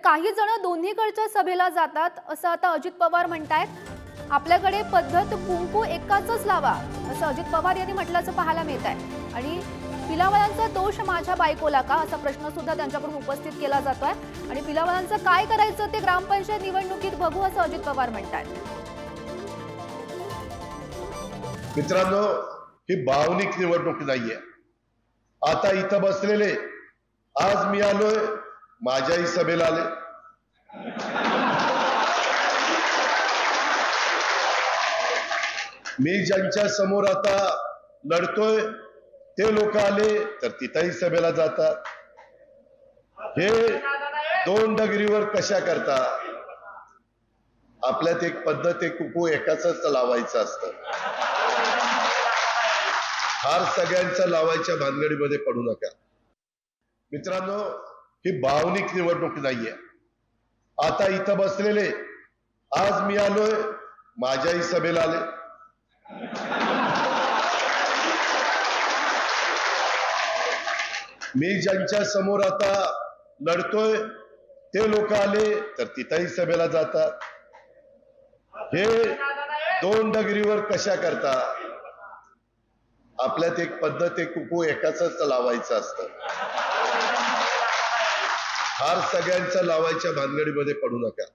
काही जण दोन्हीकडच्या सभेला जातात असं आता अजित पवार म्हणतायत। आपल्याकडे पद्धत कुंकू एकाचच लावा असं अजित पवार यांनी म्हटल्याचं पाहायला मिळत आहे। आणि पिलावळांचा दोष माझ्या बायकोला का असा प्रश्न सुद्धा त्यांच्याकडून उपस्थित केला जातोय। आणि पिलावळांचं काय करायचं ते ग्रामपंचायत निवडणुकीत बघू असं अजित पवार म्हणतायत। मित्रांनो, ही भावनिक निवडणूक नाहीये। आता इथं बसलेले, आज मी आलोय, माझ्याही सभेला आले। मी ज्यांच्या समोर आता लढतोय ते लोक आले तर तिथंही सभेला जातात। हे दोन डगरीवर कशा करता? आपल्यात एक पद्धत, एक कुंकू एकाच लावायचं असतं। हार सगळ्यांचा लावायच्या भानगडीमध्ये पडू नका। मित्रांनो, ही भावनिक निवडणूक नाहीये। आता इथं बसलेले, आज मी आलोय, माझ्याही सभेला आले। मी ज्यांच्या समोर आता लढतोय ते लोक आले तर तिथंही सभेला जातात। हे दोन डगरीवर कशा करता? आपल्यात एक पद्धत, एक कुंकू एकाच लावायचं असतं। हार सगळ्यांचा लावायच्या भानगडीमध्ये पडू नका।